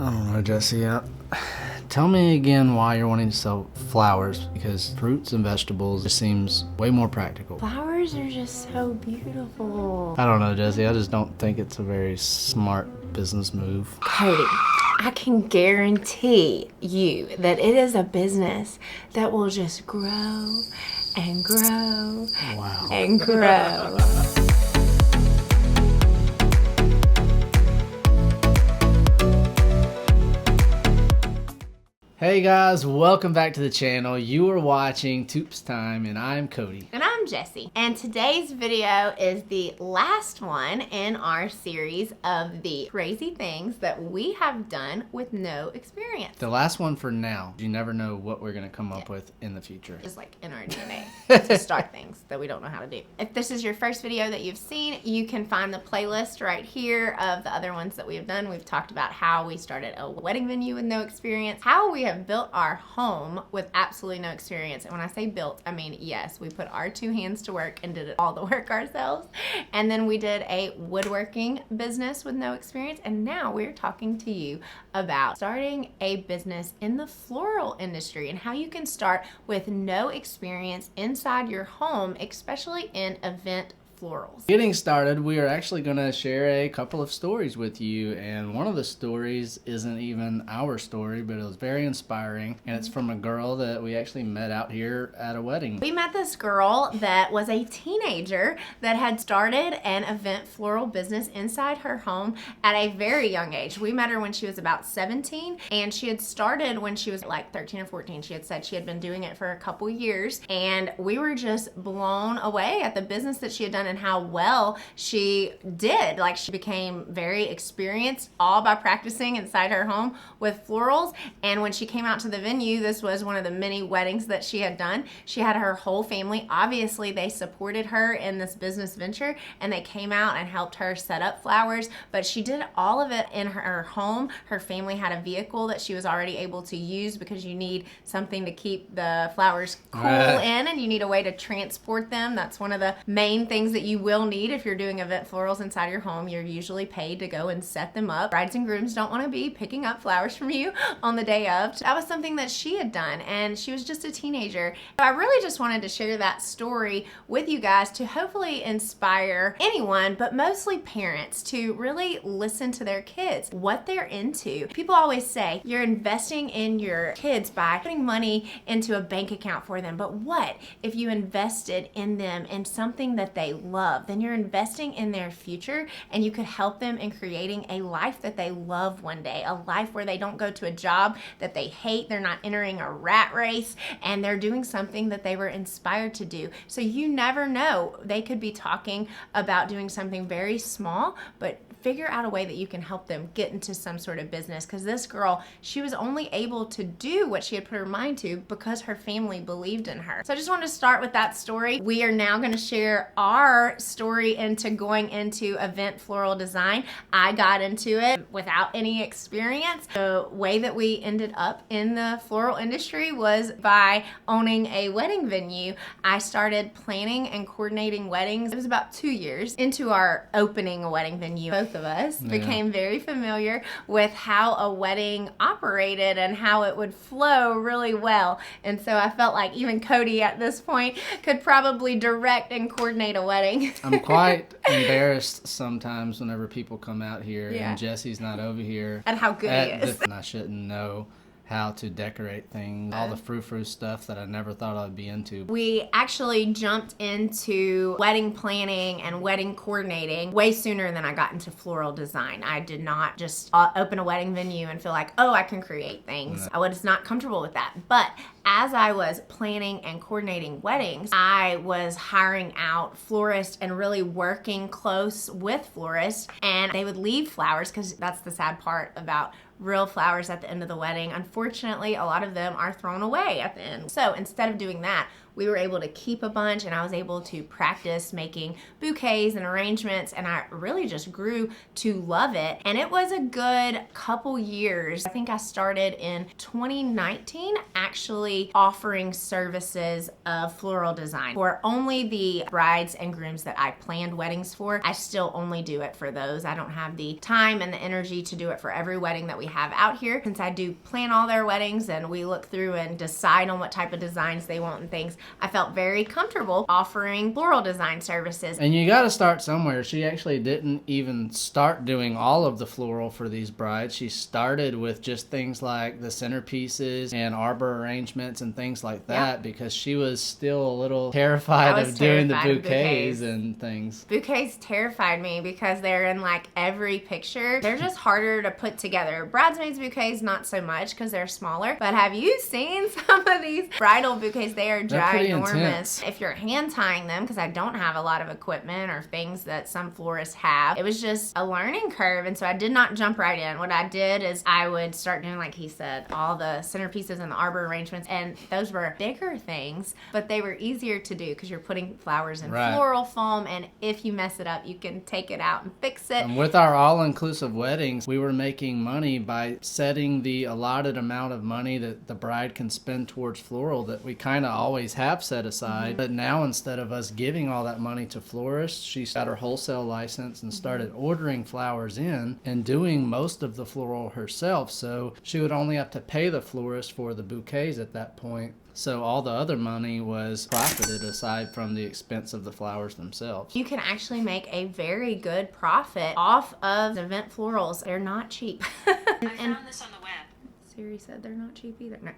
I don't know, Jesse. Tell me again why you're wanting to sell flowers, because fruits and vegetables just seems way more practical. Flowers are just so beautiful. I don't know, Jesse. I just don't think it's a very smart business move. Cody, I can guarantee you that it is a business that will just grow and grow and grow. Hey guys, welcome back to the channel. You are watching Toops Time, and I'm Cody. And I'm Jessie. And today's video is the last one in our series of the crazy things that we have done with no experience. The last one for now. You never know what we're going to come up with in the future. Just like in our DNA to start things that we don't know how to do. If this is your first video that you've seen, you can find the playlist right here of the other ones that we have done. We've talked about how we started a wedding venue with no experience, how we have built our home with absolutely no experience. And when I say built, I mean, yes, we put our two hands to work and did all the work ourselves. And then we did a woodworking business with no experience. And now we're talking to you about starting a business in the floral industry and how you can start with no experience inside your home, especially in event florals. Getting started, we are actually going to share a couple of stories with you, and one of the stories isn't even our story, but it was very inspiring, and it's from a girl that we actually met out here at a wedding. We met this girl that was a teenager that had started an event floral business inside her home at a very young age. We met her when she was about 17, and she had started when she was like 13 or 14. She had said she had been doing it for a couple years, and we were just blown away at the business that she had done and how well she did. Like, she became very experienced all by practicing inside her home with florals. And when she came out to the venue, this was one of the many weddings that she had done. She had her whole family. Obviously, they supported her in this business venture and they came out and helped her set up flowers, but she did all of it in her home. Her family had a vehicle that she was already able to use, because you need something to keep the flowers cool in, and you need a way to transport them. That's one of the main things that you will need if you're doing event florals inside your home. You're usually paid to go and set them up. Brides and grooms don't want to be picking up flowers from you on the day of. That was something that she had done, and she was just a teenager. So I really just wanted to share that story with you guys to hopefully inspire anyone, but mostly parents, to really listen to their kids, what they're into. People always say you're investing in your kids by putting money into a bank account for them, but what if you invested in them in something that they love? Then you're investing in their future, and you could help them in creating a life that they love one day, a life where they don't go to a job that they hate, they're not entering a rat race, and they're doing something that they were inspired to do. So you never know, they could be talking about doing something very small, but figure out a way that you can help them get into some sort of business. Because this girl, she was only able to do what she had put her mind to because her family believed in her. So I just wanted to start with that story. We are now going to share our story into going into event floral design. I got into it without any experience. The way that we ended up in the floral industry was by owning a wedding venue. I started planning and coordinating weddings. It was about 2 years into our opening a wedding venue. Both of us became very familiar with how a wedding operated and how it would flow really well. And so I felt like even Cody at this point could probably direct and coordinate a wedding. I'm quite embarrassed sometimes whenever people come out here and Jesse's not over here. And how good he is. And I shouldn't know how to decorate things, all the frou-frou stuff that I never thought I'd be into. We actually jumped into wedding planning and wedding coordinating way sooner than I got into floral design. I did not just open a wedding venue and feel like, oh, I can create things. I was not comfortable with that. But as I was planning and coordinating weddings, I was hiring out florists and really working close with florists, and they would leave flowers, because that's the sad part about real flowers at the end of the wedding. Unfortunately, a lot of them are thrown away at the end. So instead of doing that, we were able to keep a bunch, and I was able to practice making bouquets and arrangements, and I really just grew to love it. And it was a good couple years. I think I started in 2019 actually offering services of floral design for only the brides and grooms that I planned weddings for. I still only do it for those. I don't have the time and the energy to do it for every wedding that we have out here. Since I do plan all their weddings and we look through and decide on what type of designs they want and things, I felt very comfortable offering floral design services. And you got to start somewhere. She actually didn't even start doing all of the floral for these brides. She started with just things like the centerpieces and arbor arrangements and things like that because she was still a little terrified of doing the bouquets and things. Bouquets terrified me because they're in like every picture. They're just harder to put together. Bridesmaids bouquets, not so much because they're smaller. But have you seen some of these bridal bouquets? They are ginormous. If you're hand tying them, because I don't have a lot of equipment or things that some florists have, it was just a learning curve. And so I did not jump right in. What I did is I would start doing, like he said, all the centerpieces and the arbor arrangements. And those were bigger things, but they were easier to do because you're putting flowers in floral foam. And if you mess it up, you can take it out and fix it. And with our all-inclusive weddings, we were making money by setting the allotted amount of money that the bride can spend towards floral that we kind of always have set aside. But now, instead of us giving all that money to florists, she got her wholesale license and started ordering flowers in and doing most of the floral herself. So she would only have to pay the florist for the bouquets at that point. So all the other money was profited aside from the expense of the flowers themselves. You can actually make a very good profit off of event florals. They're not cheap. I found this on the web. Siri said they're not cheap either. No.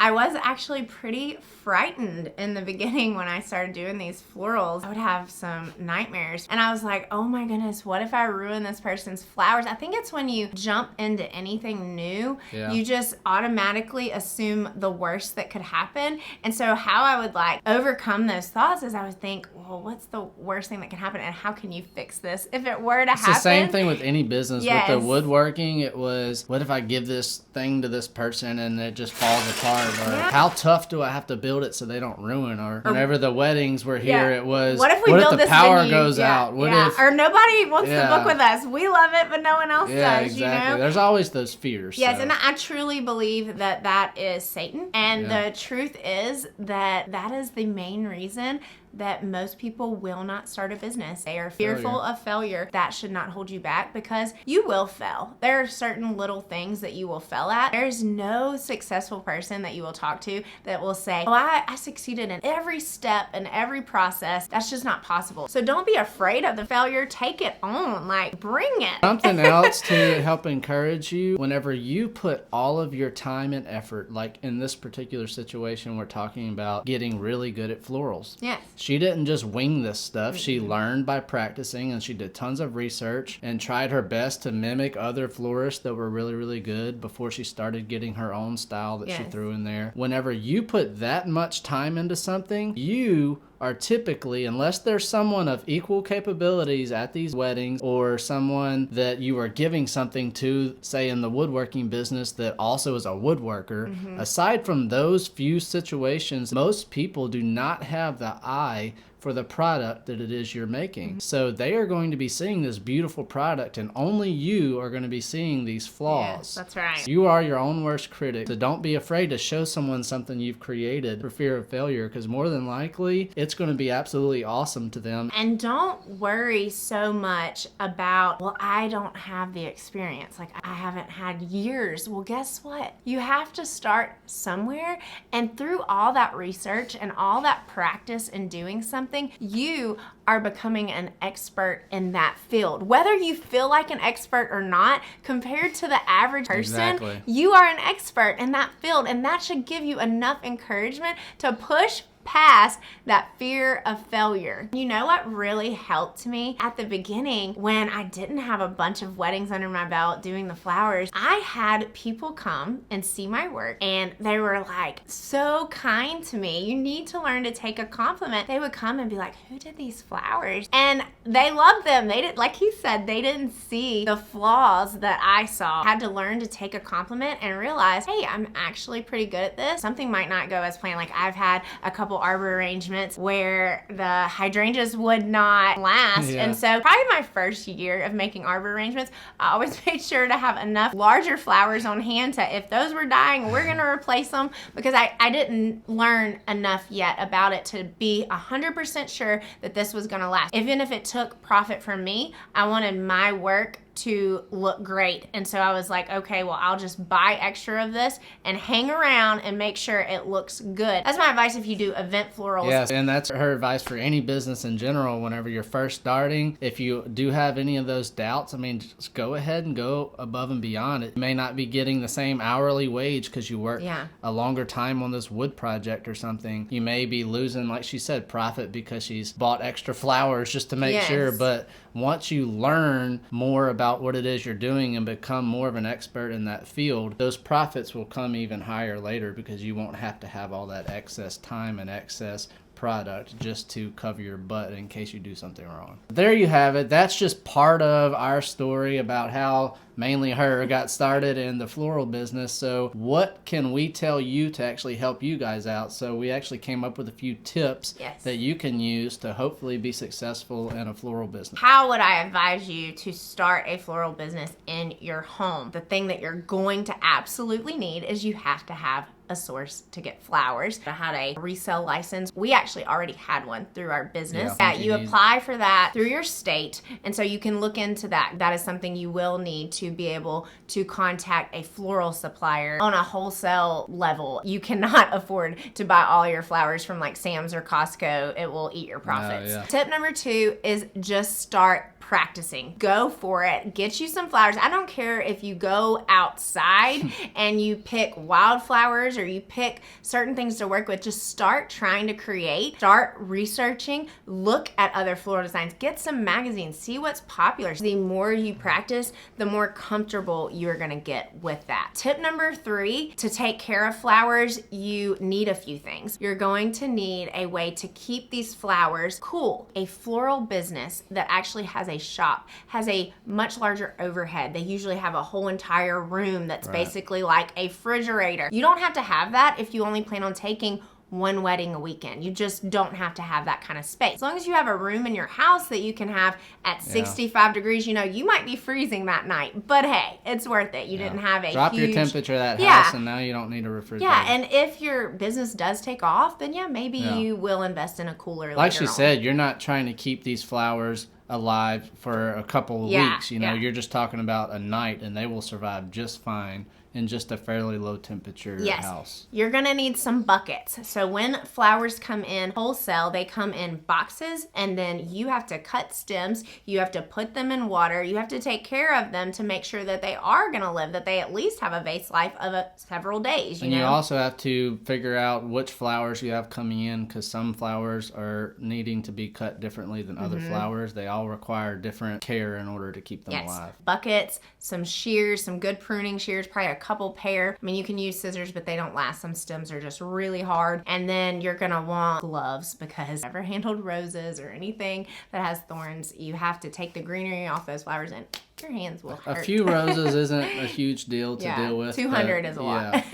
I was actually pretty frightened in the beginning when I started doing these florals. I would have some nightmares. And I was like, oh my goodness, what if I ruin this person's flowers? I think it's when you jump into anything new, you just automatically assume the worst that could happen. And so how I would like overcome those thoughts is I would think, well, what's the worst thing that can happen and how can you fix this if it were to happen? It's the same thing with any business. With the woodworking, it was, what if I give this thing to this person and it just falls apart? Or how tough do I have to build it so they don't ruin? Or whenever the weddings were here, it was, what if the power goes out? What if, or nobody wants to book with us? We love it, but no one else does, exactly. You know? There's always those fears. Yes, and I truly believe that that is Satan. And the truth is that that is the main reason that most people will not start a business. They are fearful of failure. That should not hold you back because you will fail. There are certain little things that you will fail at. There's no successful person that you will talk to that will say, oh, I succeeded in every step and every process. That's just not possible. So don't be afraid of the failure. Take it on. Like, bring it. Something else to help encourage you, whenever you put all of your time and effort, like in this particular situation, we're talking about getting really good at florals. Yes. She didn't just wing this stuff. She learned by practicing, and she did tons of research and tried her best to mimic other florists that were really, really good before she started getting her own style that she threw in there. Whenever you put that much time into something, you are typically, unless there's someone of equal capabilities at these weddings or someone that you are giving something to, say in the woodworking business that also is a woodworker, aside from those few situations, most people do not have the eye for the product that it is you're making. So they are going to be seeing this beautiful product and only you are going to be seeing these flaws. Yes, that's right. You are your own worst critic. So don't be afraid to show someone something you've created for fear of failure, because more than likely it's going to be absolutely awesome to them. And don't worry so much about, well, I don't have the experience. Like, I haven't had years. Well, guess what? You have to start somewhere. And through all that research and all that practice in doing something, you are becoming an expert in that field. Whether you feel like an expert or not, compared to the average person, you are an expert in that field, and that should give you enough encouragement to push past that fear of failure. You know what really helped me at the beginning when I didn't have a bunch of weddings under my belt doing the flowers? I had people come and see my work and they were like so kind to me. You need to learn to take a compliment. They would come and be like, who did these flowers? And they loved them. They did, like he said, they didn't see the flaws that I saw. I had to learn to take a compliment and realize, hey, I'm actually pretty good at this. Something might not go as planned. Like I've had a couple arbor arrangements where the hydrangeas would not last. Yeah. And so probably my first year of making arbor arrangements, I always made sure to have enough larger flowers on hand to, if those were dying, we're going to replace them, because I didn't learn enough yet about it to be 100% sure that this was going to last. Even if it took profit from me, I wanted my work to look great. And so I was like, okay, well, I'll just buy extra of this and hang around and make sure it looks good. That's my advice if you do event florals. Yes, and that's her advice for any business in general. Whenever you're first starting, if you do have any of those doubts, I mean, just go ahead and go above and beyond. It may not be getting the same hourly wage because you work a longer time on this wood project or something. You may be losing, like she said, profit because she's bought extra flowers just to make sure. But once you learn more about what it is you're doing and become more of an expert in that field, those profits will come even higher later because you won't have to have all that excess time and excess product just to cover your butt in case you do something wrong. There you have it. That's just part of our story about how mainly her got started in the floral business. So what can we tell you to actually help you guys out? So we actually came up with a few tips that you can use to hopefully be successful in a floral business. How would I advise you to start a floral business in your home? The thing that you're going to absolutely need is you have to have a source to get flowers. I had a resale license. We actually already had one through our business. You apply for that through your state, and so you can look into that. That is something you will need to be able to contact a floral supplier on a wholesale level. You cannot afford to buy all your flowers from like Sam's or Costco. It will eat your profits. Tip number 2 is just start practicing. Go for it. Get you some flowers. I don't care if you go outside and you pick wildflowers or you pick certain things to work with. Just start trying to create. Start researching. Look at other floral designs. Get some magazines. See what's popular. The more you practice, the more comfortable you're going to get with that. Tip number 3, to take care of flowers, you need a few things. You're going to need a way to keep these flowers cool. A floral business that actually has a shop has a much larger overhead. They usually have a whole entire room that's basically like a refrigerator. You don't have to have that if you only plan on taking one wedding a weekend. You just don't have to have that kind of space. As long as you have a room in your house that you can have at 65 degrees, you know, you might be freezing that night, but hey, it's worth it. You didn't have a Drop your temperature of that house and now you don't need a refrigerator. Yeah, and if your business does take off, then maybe you will invest in a cooler like she said, you're not trying to keep these flowers alive for a couple of weeks. You know, you're just talking about a night and they will survive just fine in just a fairly low temperature house. You're gonna need some buckets. So when flowers come in wholesale, they come in boxes, and then you have to cut stems, you have to put them in water, you have to take care of them to make sure that they are gonna live, that they at least have a vase life of several days. You also have to figure out which flowers you have coming in, because some flowers are needing to be cut differently than other flowers. They all require different care in order to keep them alive. Buckets, some shears, some good pruning shears, probably a couple pair. I mean, you can use scissors, but they don't last. Some stems are just really hard. And then you're gonna want gloves, because ever handled roses or anything that has thorns, you have to take the greenery off those flowers and your hands will hurt. A few roses isn't a huge deal to deal with. 200 is a lot.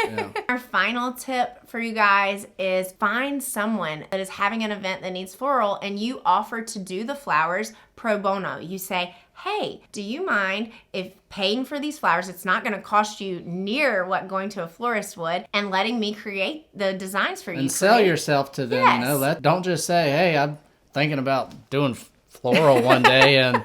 Our final tip for you guys is find someone that is having an event that needs floral and you offer to do the flowers pro bono. You say, hey, do you mind if paying for these flowers, it's not going to cost you near what going to a florist would, and letting me create the designs for you. And sell yourself to them, you know. Don't just say, hey, I'm thinking about doing floral one day and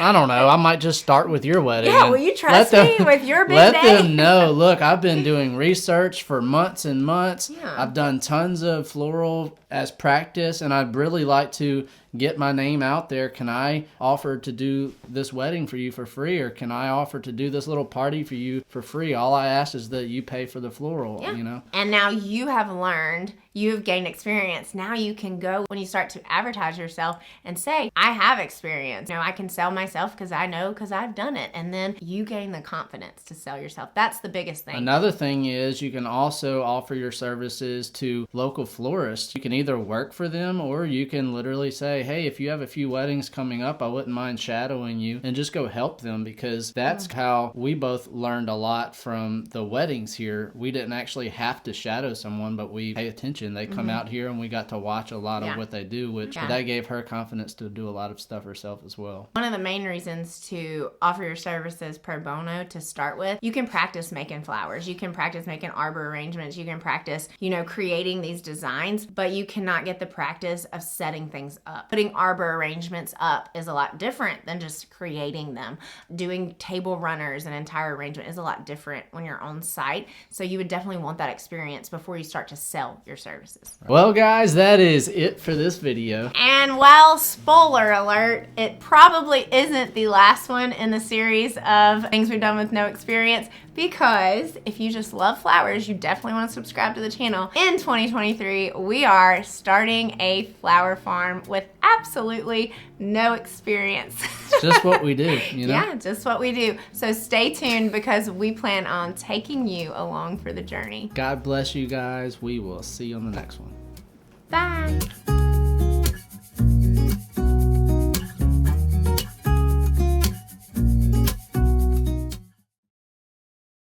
I don't know, I might just start with your wedding. Yeah, will you trust me with your big let day? Let them know, look, I've been doing research for months and months. Yeah. I've done tons of floral as practice, and I'd really like to get my name out there. Can I offer to do this wedding for you for free, or can I offer to do this little party for you for free? All I ask is that you pay for the floral, you know? And now you have learned, you have gained experience. Now you can go when you start to advertise yourself and say, I have experience. You know, I can sell myself because I know, because I've done it. And then you gain the confidence to sell yourself. That's the biggest thing. Another thing is you can also offer your services to local florists. You can either work for them, or you can literally say, hey, if you have a few weddings coming up, I wouldn't mind shadowing you, and just go help them, because that's how we both learned a lot from the weddings here. We didn't actually have to shadow someone, but we pay attention. They come out here and we got to watch a lot of what they do, which that gave her confidence to do a lot of stuff herself as well. One of the main reasons to offer your services pro bono to start with, you can practice making flowers. You can practice making arbor arrangements. You can practice, you know, creating these designs, but you cannot get the practice of setting things up. Putting arbor arrangements up is a lot different than just creating them. Doing table runners, an entire arrangement, is a lot different when you're on site. So you would definitely want that experience before you start to sell your services. Well, guys, that is it for this video. And well, spoiler alert, it probably isn't the last one in the series of things we've done with no experience, because if you just love flowers, you definitely want to subscribe to the channel. In 2023, we are starting a flower farm with absolutely no experience. Just what we do, you know? Yeah, just what we do. So stay tuned, because we plan on taking you along for the journey. God bless you guys. We will see you on the next one. Bye.